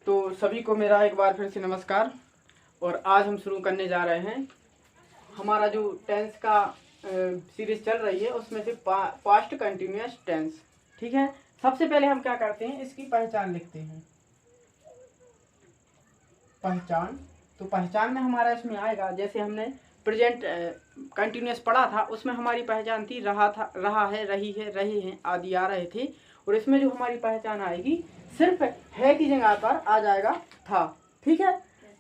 तो सभी को मेरा एक बार फिर से नमस्कार। और आज हम शुरू करने जा रहे हैं हमारा जो टेंस का सीरीज चल रही है उसमें से पास्ट कंटिन्यूअस टेंस। ठीक है, सबसे पहले हम क्या करते हैं, इसकी पहचान लिखते हैं। पहचान, तो पहचान में हमारा इसमें आएगा, जैसे हमने प्रेजेंट कंटिन्यूअस पढ़ा था उसमें हमारी पहचान थी रहा था, रहा है, रही है, रहे हैं आदि आ रहे थे। और इसमें जो हमारी पहचान आएगी सिर्फ है की जगह पर आ जाएगा था। ठीक है,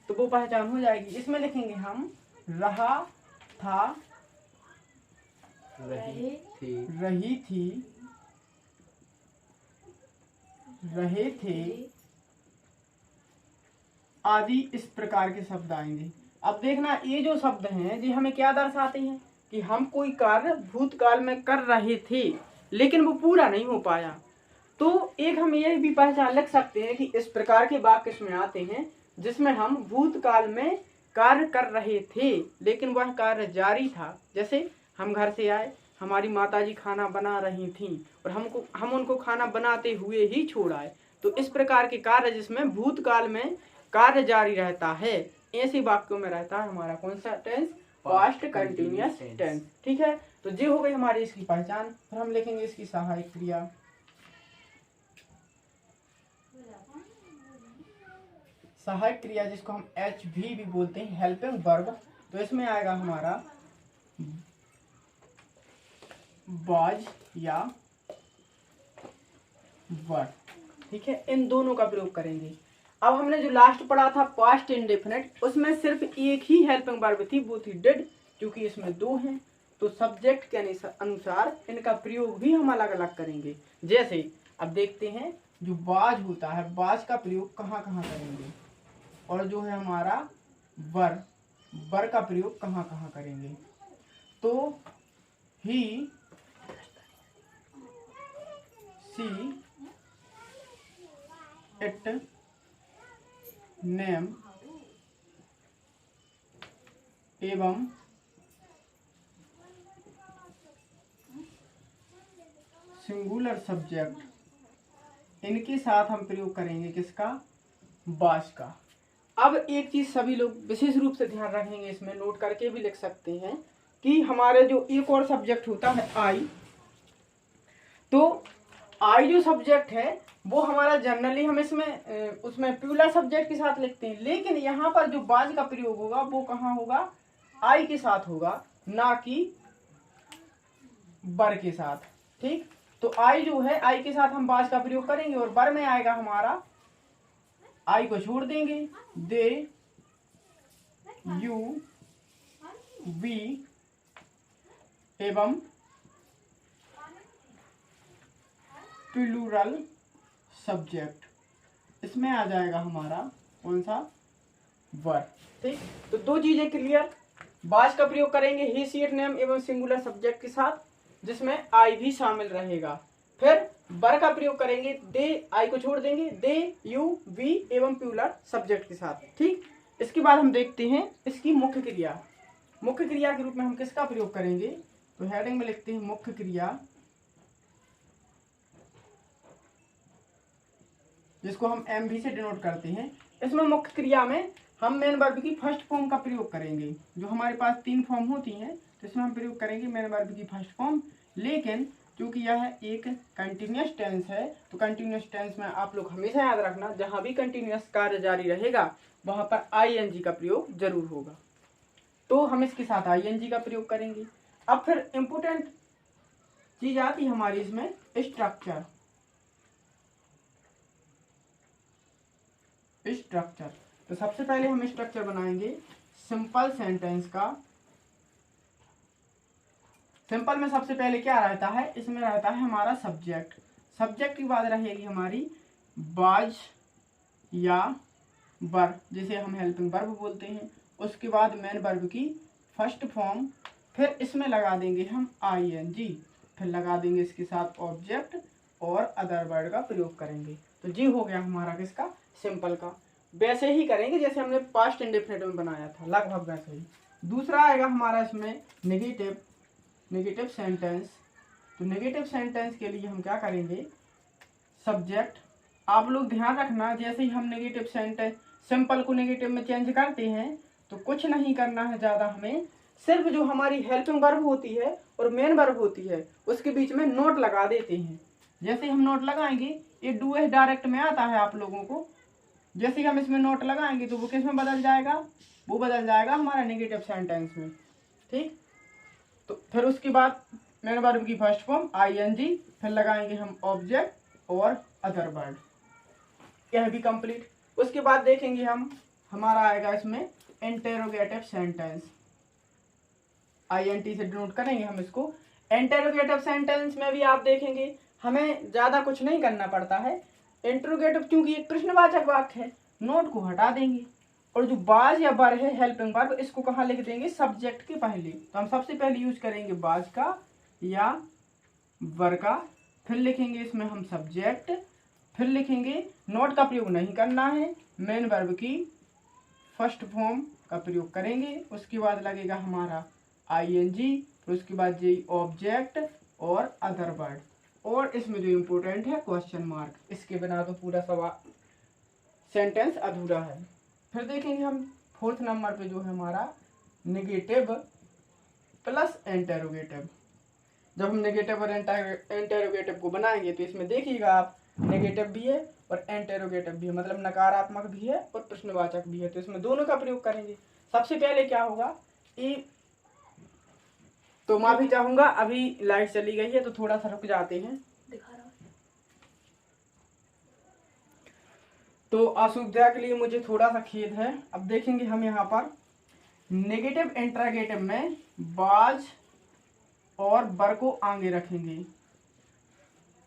तो वो पहचान हो जाएगी। इसमें लिखेंगे हम रहा था, रही थी, रहे थे आदि, इस प्रकार के शब्द आएंगे। अब देखना, ये जो शब्द हैं ये हमें क्या दर्शाते हैं कि हम कोई कार्य भूतकाल में कर रहे थे लेकिन वो पूरा नहीं हो पाया। तो एक हम ये भी पहचान लिख सकते हैं कि इस प्रकार के वाक्य इसमें आते हैं जिसमें हम भूतकाल में कार्य कर रहे थे लेकिन वह कार्य जारी था। जैसे हम घर से आए, हमारी माताजी खाना बना रही थीं और हम उनको खाना बनाते हुए ही छोड़ आए। तो इस प्रकार के कार्य जिसमें भूतकाल में कार्य जारी रहता है, ऐसे वाक्यों में रहता है हमारा कौन सा टेंस, पास्ट कंटिन्यूअस टेंस। ठीक है, तो ये हो गई हमारी इसकी पहचान। फिर हम लिखेंगे इसकी सहायक क्रिया। सहायक क्रिया जिसको हम HV भी बोलते हैं, हेल्पिंग वर्ब। तो इसमें आएगा हमारा वाज या वर। ठीक है, इन दोनों का प्रयोग करेंगे। अब हमने जो लास्ट पढ़ा था पास्ट इंडेफिनिट, उसमें सिर्फ एक ही हेल्पिंग वर्ब थी, वो थी डिड। क्योंकि इसमें दो हैं तो सब्जेक्ट के अनुसार इनका प्रयोग भी हम अलग अलग करेंगे। जैसे अब देखते हैं, जो वाज होता है, वाज का प्रयोग कहाँ कहाँ करेंगे, और जो है हमारा वर का प्रयोग कहाँ कहाँ करेंगे। तो ही, सी, इट, नेम एवं सिंगुलर सब्जेक्ट, इनके साथ हम प्रयोग करेंगे किसका, वाज का। अब एक चीज सभी लोग विशेष रूप से ध्यान रखेंगे, इसमें नोट करके भी लिख सकते हैं कि हमारे जो एक और सब्जेक्ट होता है आई, तो आई जो सब्जेक्ट है वो हमारा जनरली हम इसमें उसमें प्लूरल सब्जेक्ट के साथ लिखते हैं, लेकिन यहाँ पर जो वाज का प्रयोग होगा वो कहाँ होगा, आई के साथ होगा, ना कि वर के साथ। ठीक, तो आई जो है, आई के साथ हम वाज का प्रयोग करेंगे और वर में आएगा हमारा, आई को छोड़ देंगे, दे, यू, वी एवं प्लूरल सब्जेक्ट, इसमें आ जाएगा हमारा कौन सा, वर। ठीक, तो दो चीजें क्लियर, वाज का प्रयोग करेंगे ही, सी, इट, नेम एवं सिंगुलर सब्जेक्ट के साथ जिसमें आई भी शामिल रहेगा। फिर वर का प्रयोग करेंगे दे, आई को छोड़ देंगे, दे, यू, वी एवं प्लूरल सब्जेक्ट के साथ। ठीक, इसके बाद हम देखते हैं इसकी मुख्य क्रिया। मुख्य क्रिया के रूप में हम किसका प्रयोग करेंगे, तो हेडिंग में लिखते हैं मुख्य क्रिया, जिसको हम MV से डिनोट करते हैं। इसमें मुख्य क्रिया में हम मेन वर्ब की फर्स्ट फॉर्म का प्रयोग करेंगे। जो हमारे पास 3 फॉर्म होती हैं तो इसमें हम प्रयोग करेंगे मेन वर्ब की फर्स्ट फॉर्म। लेकिन क्योंकि यह एक कंटिन्यूअस टेंस है तो कंटिन्यूअस टेंस में आप लोग हमेशा याद रखना, जहां भी कंटिन्यूअस कार्य जारी रहेगा वहां पर ING का प्रयोग जरूर होगा। तो हम इसके साथ ING का प्रयोग करेंगे। अब फिर इंपोर्टेंट चीज आती है हमारी इसमें स्ट्रक्चर। तो सबसे पहले हम स्ट्रक्चर बनाएंगे सिंपल सेंटेंस का। सिंपल में सबसे पहले क्या रहता है, इसमें रहता है हमारा सब्जेक्ट। सब्जेक्ट की बात रहेगी हमारी वाज या वर, जिसे हम हेल्पिंग वर्ब बोलते हैं। उसके बाद मेन वर्ब की फर्स्ट फॉर्म, फिर इसमें लगा देंगे हम ING, फिर लगा देंगे इसके साथ ऑब्जेक्ट और अदर वर्ड का प्रयोग करेंगे। तो ये हो गया हमारा किसका, सिंपल का। वैसे ही करेंगे जैसे हमने पास्ट इंडेफिनिट में बनाया था, लगभग वैसे ही। दूसरा आएगा हमारा इसमें नेगेटिव सेंटेंस। तो नेगेटिव सेंटेंस के लिए हम क्या करेंगे, सब्जेक्ट आप लोग ध्यान रखना, जैसे ही हम नेगेटिव सेंटेंस सिंपल को नेगेटिव में चेंज करते हैं तो कुछ नहीं करना है ज़्यादा, हमें सिर्फ जो हमारी हेल्पिंग वर्ब होती है और मेन वर्ब होती है उसके बीच में नोट लगा देते हैं। जैसे हम नोट लगाएंगे ये डू एस डायरेक्ट में आता है आप लोगों को, जैसे ही हम इसमें नोट लगाएंगे तो वो किस में बदल जाएगा, वो बदल जाएगा हमारा नेगेटिव सेंटेंस में। ठीक, तो फिर उसके बाद मेन वर्ब की फर्स्ट फॉर्म आईएनजी, फिर लगाएंगे हम ऑब्जेक्ट और अदर वर्ड, यह भी कंप्लीट। उसके बाद देखेंगे हम हमारा आएगा इसमें इंटेरोगेटिव सेंटेंस, आईएनटी से डिनोट करेंगे हम इसको। इंटेरोगेटिव सेंटेंस में भी आप देखेंगे हमें ज्यादा कुछ नहीं करना पड़ता है। इंटरोगेटिव क्योंकि एक प्रश्नवाचक वाक्य है, नोट को हटा देंगे और जो बाज या बर है हेल्पिंग वर्ब, इसको कहाँ लिख देंगे, सब्जेक्ट के पहले। तो हम सबसे पहले यूज करेंगे बाज का या बर का, फिर लिखेंगे इसमें हम सब्जेक्ट, फिर लिखेंगे नोट का प्रयोग नहीं करना है, मेन वर्ब की फर्स्ट फॉर्म का प्रयोग करेंगे। उसके बाद लगेगा हमारा आईएनजी, फिर उसके बाद जी ऑब्जेक्ट और अदर वर्ड, और इसमें जो इम्पोर्टेंट है क्वेश्चन मार्क, इसके बिना तो पूरा सवाल सेंटेंस अधूरा है। फिर देखेंगे हम फोर्थ नंबर पे जो है हमारा नेगेटिव प्लस इंटेरोगेटिव। जब हम नेगेटिव और इंटेरोगेटिव को बनाएंगे तो इसमें देखिएगा आप नेगेटिव भी है और इंटेरोगेटिव भी है, मतलब नकारात्मक भी है और प्रश्नवाचक भी है, तो इसमें दोनों का प्रयोग करेंगे। सबसे पहले क्या होगा, तो माफी चाहूंगा अभी लाइट चली गई है तो थोड़ा सा रुक जाते हैं, दिखा रहा हूं। तो असुविधा के लिए मुझे थोड़ा सा खेद है। अब देखेंगे हम यहाँ पर नेगेटिव इंटरोगेटिव में बाज और बर को आगे रखेंगे,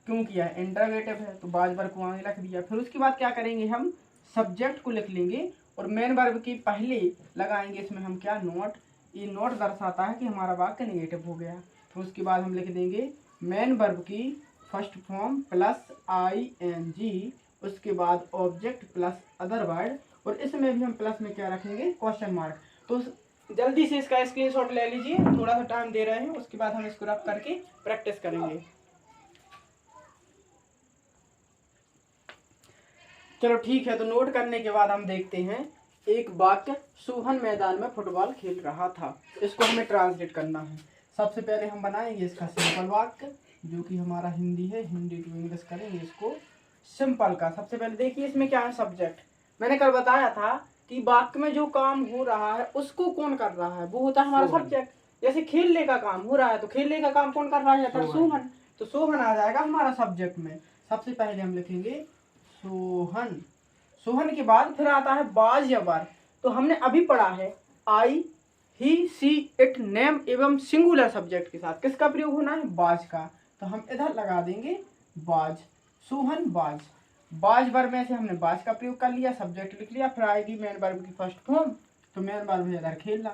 क्यों किया है, इंटरोगेटिव है तो बाज बर को आगे रख दिया। फिर उसके बाद क्या करेंगे, हम सब्जेक्ट को लिख लेंगे और मेन वर्ब की पहले लगाएंगे इसमें हम क्या, नोट। ये नोट दर्शाता है कि हमारा वाक्य नेगेटिव हो गया। फिर उसके बाद हम लिख देंगे मेन वर्ब की फर्स्ट फॉर्म प्लस आईएनजी, उसके बाद ऑब्जेक्ट प्लस अदर वर्ड, और इसमें भी हम प्लस में क्या रखेंगे, क्वेश्चन मार्क। तो जल्दी से इसका स्क्रीनशॉट ले लीजिए, थोड़ा सा टाइम दे रहे हैं, उसके बाद हम इसको रख करके प्रैक्टिस करेंगे। चलो ठीक है, तो नोट करने के बाद हम देखते हैं एक वाक्य, सोहन मैदान में फुटबॉल खेल रहा था, इसको हमें ट्रांसलेट करना है। सबसे पहले हम बनाएंगे इसका सिंपल वाक्य, जो कि हमारा हिंदी है, हिंदी टू इंग्लिश करेंगे इसको सिंपल का। सबसे पहले देखिए इसमें क्या है, सब्जेक्ट। मैंने कल बताया था कि वाक्य में जो काम हो रहा है उसको कौन कर रहा है, वो होता है हमारा सब्जेक्ट। जैसे खेलने का काम हो रहा है तो खेलने का काम कौन कर रहा है, सोहन, तो सोहन आ जाएगा हमारा सब्जेक्ट में। सबसे पहले हम लिखेंगे सोहन, सोहन के बाद फिर आता है बाज या बर। तो हमने अभी पढ़ा है आई, ही, सी, इट, नेम एवं सिंगुलर सब्जेक्ट के साथ किसका प्रयोग होना है, बाज का। तो हम इधर लगा देंगे बाज, सोहन बाज। बाज वर्ब में से हमने बाज का प्रयोग कर लिया, सब्जेक्ट लिख लिया, फिर आएगी मेन वर्ब की फर्स्ट फॉर्म। तो मेन वर्ब है इधर खेलना,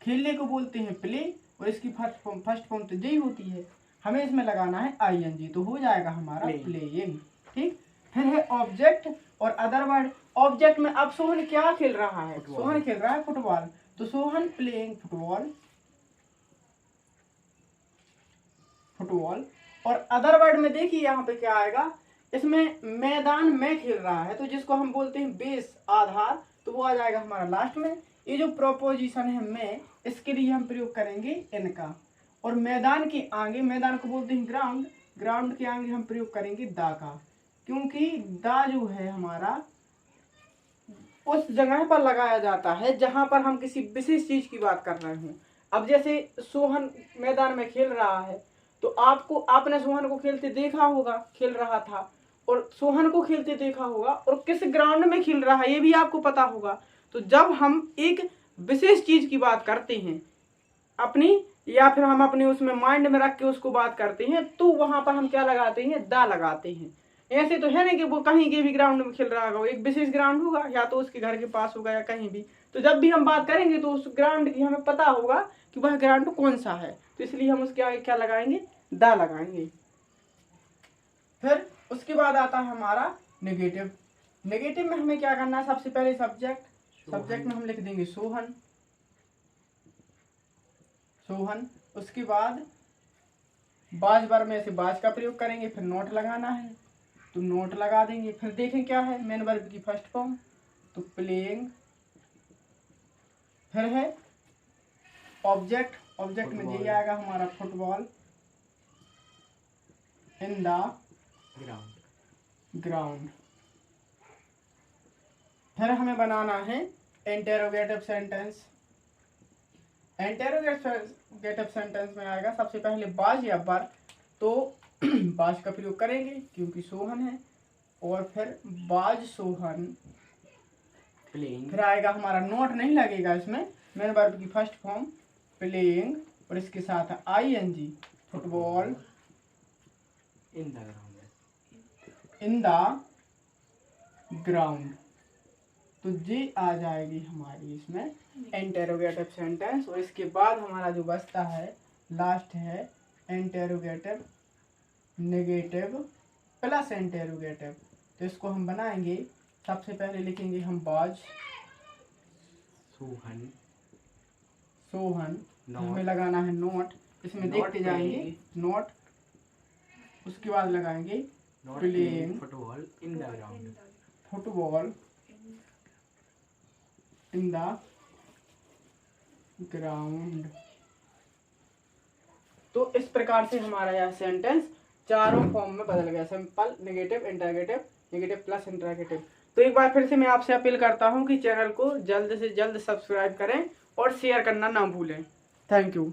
खेलने को बोलते हैं प्ले, और इसकी फर्स्ट फॉर्म तो यही होती है, हमें इसमें लगाना है आईएनजी, तो हो जाएगा हमारा प्लेइंग। ठीक, फिर है ऑब्जेक्ट और अदर वर्ड। ऑब्जेक्ट में अब सोहन क्या खेल रहा है, सोहन खेल रहा है फुटबॉल, तो सोहन प्लेइंग फुटबॉल, फुटबॉल। और अदर वर्ड में देखिए यहाँ पे क्या आएगा, इसमें मैदान में खेल रहा है, तो जिसको हम बोलते हैं बेस, आधार, तो वो आ जाएगा हमारा लास्ट में। ये जो प्रोपोजिशन है में, इसके लिए हम प्रयोग करेंगे इनका। और मैदान के आगे, मैदान को बोलते हैं ग्राउंड, ग्राउंड के आगे हम प्रयोग करेंगे दा का, क्योंकि दा जो है हमारा उस जगह पर लगाया जाता है जहां पर हम किसी विशेष चीज की बात कर रहे हों। अब जैसे सोहन मैदान में खेल रहा है, तो आपने सोहन को खेलते देखा होगा, खेल रहा था, और सोहन को खेलते देखा होगा, और किस ग्राउंड में खेल रहा है ये भी आपको पता होगा। तो जब हम एक विशेष चीज की बात करते हैं अपनी, या फिर हम अपने उसमें माइंड में रख के उसको बात करते हैं, तो वहां पर हम क्या लगाते हैं, दा लगाते हैं। ऐसे तो है नहीं कि वो कहीं के भी ग्राउंड में खेल रहा होगा, एक विशेष ग्राउंड होगा, या तो उसके घर के पास होगा या कहीं भी। तो जब भी हम बात करेंगे तो उस ग्राउंड की हमें पता होगा कि वह ग्राउंड कौन सा है, तो इसलिए हम उसके आगे क्या लगाएंगे, दा लगाएंगे। फिर उसके बाद आता है हमारा नेगेटिव। नेगेटिव में हमें क्या करना है, सबसे पहले सब्जेक्ट, सब्जेक्ट में हम लिख देंगे सोहन, सोहन। उसके बाद बाज बर में से बाज का प्रयोग करेंगे, फिर नोट लगाना है, तो नॉट लगा देंगे। फिर देखें क्या है मेन वर्ब की फर्स्ट फॉर्म, तो प्लेइंग। फिर है ऑब्जेक्ट, ऑब्जेक्ट में यही आएगा हमारा फुटबॉल इन द ग्राउंड। फिर हमें बनाना है इंटेरोगेटिव सेंटेंस। इंटेरोगेटिव सेंटेंस में आएगा सबसे पहले बाज या बर, तो बाज का प्रयोग करेंगे क्योंकि सोहन है, और फिर बाज सोहन प्लेइंग। फिर आएगा हमारा नोट नहीं लगेगा इसमें, मेन वर्ब की फर्स्ट फॉर्म प्लेइंग और इसके साथ ING football in the ground. तो ये आ जाएगी हमारी इसमें इंटेरोगेटिव सेंटेंस। और इसके बाद हमारा जो बचता है लास्ट है इंटेरोगेटिव नेगेटिव प्लस इंटेरोगेटिव। तो इसको हम बनाएंगे, सबसे पहले लिखेंगे हम बाज सोहन, सोहन हमें लगाना है नोट, इसमें देखते जाएंगे नोट। उसके बाद लगाएंगे playing football in the ground, football in the ground. तो इस प्रकार से हमारा यह सेंटेंस चारों फॉर्म में बदल गया, simple, negative, interrogative, negative plus interrogative. तो एक बार फिर से मैं आपसे अपील करता हूं कि चैनल को जल्द से जल्द सब्सक्राइब करें और शेयर करना ना भूलें। Thank you.